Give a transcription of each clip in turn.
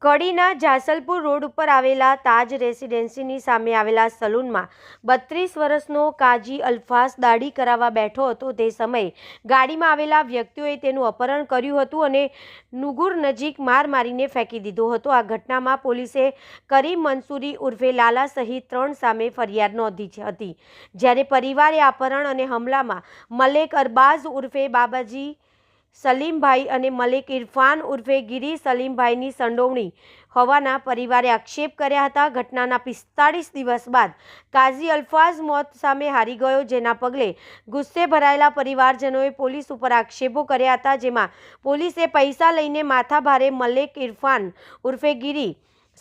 કડીના જાસલપુર road ઉપર આવેલા તાજ રેસિડેન્સીની સામે આવેલા સલૂનમાં 32 વર્ષનો કાજી અલ્ફાસ દાઢી કરાવવા બેઠો હતો તે સમયે ગાડીમાં આવેલા વ્યક્તિઓએ તેનું અપહરણ કર્યું હતું અને નુગુર નજીક માર મારીને ફેંકી દીધો હતો। આ ઘટનામાં પોલીસે કરીમ મંસૂરી ઉર્ફે લાલા સહિત 3 સામે ફરિયાદ નોંધી હતી, જ્યારે પરિવારે અપહરણ અને હમલામાં મલેક અરબાઝ ઉર્ફે બાબાજી સલીમભાઈ અને મલેક ઇરફાન ઉર્ફે ગીરી સલીમભાઈની સંડોવણી હોવાના પરિવારે આક્ષેપ કર્યા હતા। ઘટનાના 45 દિવસ બાદ કાજી અલ્ફાઝ મોત સામે હારી ગયો, જેના પગલે ગુસ્સે ભરાયેલા પરિવારજનોએ પોલીસ ઉપર આક્ષેપો કર્યા હતા, જેમાં પોલીસે પૈસા લઈને માથાભારે મલેક ઇરફાન ઉર્ફે ગીરી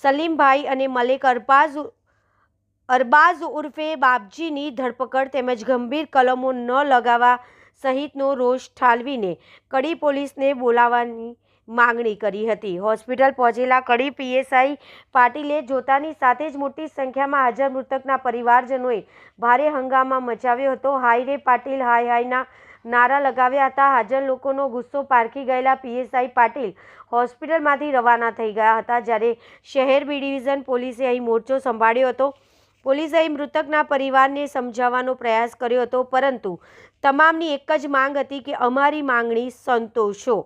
સલીમભાઈ અને મલેક અરબાઝ ઉર્ફે બાબજીની ધરપકડ તેમજ ગંભીર કલમો ન લગાવવા સહિતનો રોષ ઠાલવીને કડી પોલીસને બોલાવવાની માંગણી કરી હતી। હોસ્પિટલ પહોંચેલા કડી પીએસઆઈ પાટીલે જોતાની સાથે જ મોટી સંખ્યામાં હાજર મૃતકના પરિવારજનોએ ભારે હંગામા મચાવ્યો હતો। હાય રે પાટીલ, હાય હાયના નારા લગાવ્યા હતા। હાજર લોકોનો ગુસ્સો પારખી ગયેલા પીએસઆઈ પાટીલ હોસ્પિટલમાંથી રવાના થઈ ગયા હતા, જ્યારે શહેર બી ડિવિઝન પોલીસે અહીં મોરચો સંભાળ્યો હતો। પોલીસે અહીં મૃતકના પરિવારને સમજાવવાનો પ્રયાસ કર્યો હતો, પરંતુ તમામની એક જ માંગ હતી કે અમારી માંગણી સંતોષો।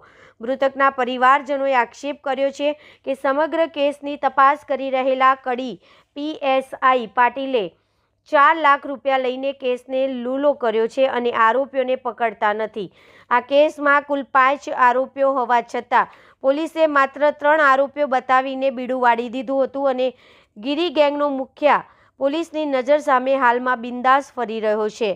મૃતકના પરિવારજનોએ આક્ષેપ કર્યો છે કે સમગ્ર કેસની તપાસ કરી રહેલા કડી પીએસઆઈ પાટીલે 4 લાખ રૂપિયા લઈને કેસને લૂલો કર્યો છે અને આરોપીઓને પકડતા નથી। આ કેસમાં કુલ 5 આરોપીઓ હોવા છતાં પોલીસે માત્ર 3 આરોપીઓ બતાવીને બીડું વાળી દીધું હતું અને ગીરી ગેંગનો મુખ્ય પોલીસની નજર સામે હાલમાં બિંદાસ ફરી રહ્યો છે।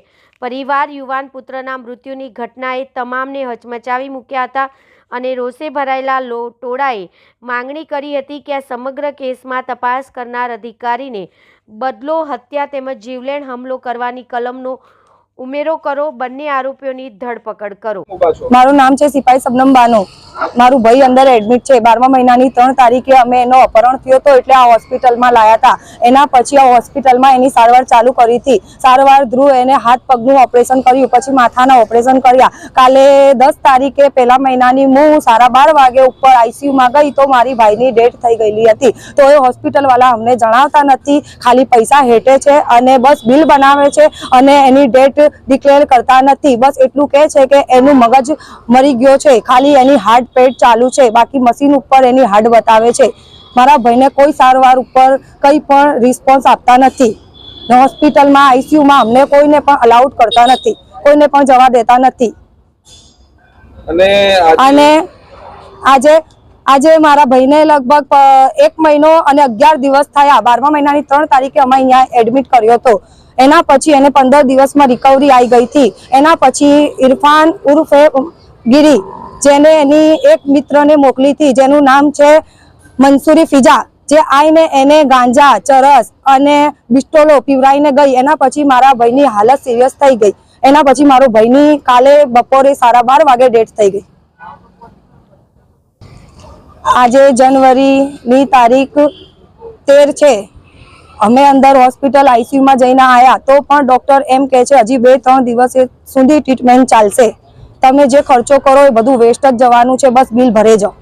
પરિવાર યુવાન પુત્રના મૃત્યુની ઘટનાએ તમામને હચમચાવી મૂક્યા હતા અને રોષે ભરાયેલા ટોળાએ માંગણી કરી હતી કે આ સમગ્ર કેસમાં તપાસ કરનાર અધિકારીને બદલો, હત્યા તેમજ જીવલેણ હુમલો કરવાની કલમનો ઉમેરો કરો, બંને આરોપીઓની ધરપકડ કરો। મારું નામ છે સિપાઈ શબનમ બાનો। મારું ભાઈ અંદર એડમિટ છે। 12મા મહિનાની 3 તારીખે અમે એનો અપહરણ થયો હતો એટલે આ હોસ્પિટલમાં લાયા હતા। એના પછી આ હોસ્પિટલમાં એની સારવાર ચાલુ કરી હતી। સારવાર ધ્રુવ એને હાથ પગનું ઓપરેશન કર્યું, પછી માથાના ઓપરેશન કર્યા। કાલે 10 તારીખે પહેલા મહિનાની હું 12:30 વાગે ઉપર આઈસીયુમાં ગઈ તો મારી ભાઈની ડેથ થઈ ગયેલી હતી। તો એ હોસ્પિટલવાળા અમને જણાવતા નથી, ખાલી પૈસા હેઠે છે અને બસ બિલ બનાવે છે અને એની ડેટ ડિક્લેર કરતા નથી। બસ એટલું કહે છે કે એનું મગજ મરી ગયો છે, ખાલી એની હાર્ટ પેટ ચાલુ છે, બાકી મશીન ઉપર એની હાર્ટ બતાવે છે। મારા ભાઈને કોઈ સારવાર ઉપર કંઈ પણ રિસ્પોન્સ આપતા નથી। હોસ્પિટલમાં આઈસીયુમાં અમને કોઈને પણ અલાઉડ કરતા નથી, કોઈને પણ જવા દેતા નથી। અને આજે મારા ભાઈને લગભગ 1 મહિનો અને 11 દિવસ થયા। 12મા મહિનાની 3 તારીખે અમે અહીંયા એડમિટ કર્યો હતો। એના પછી એને 15 દિવસમાં રિકવરી આવી ગઈ હતી। એના પછી ઇરફાન ઉર્ફે ગીરી, જેને એની એક મિત્રને મોકલી હતી, જેનું નામ છે મંસૂરી ફિજા, જે આઈને એને ગાંજા, ચરસ અને બિસ્ટોલો પીવરાઈને ગઈ। એના પછી મારા ભાઈની હાલત સિરિયસ થઈ ગઈ। એના પછી મારો ભાઈની કાલે બપોરે 12:30 વાગે ડેથ થઈ ગઈ। આજે જાન્યુઆરીની તારીખ 13 છે। અમે અંદર હોસ્પિટલ આઈસીયુમાં જઈને આવ્યા તો પણ ડોક્ટર એમ કહે છે હજી 2-3 દિવસ સુધી ટ્રીટમેન્ટ ચાલશે, તમે જે ખર્ચો કરો એ બધું વેસ્ટ જ જવાનું છે, બસ બિલ ભરે જાઓ।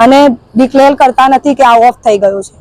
અને ડિક્લેર કરતા નથી કે આ ઓફ થઈ ગયો છે।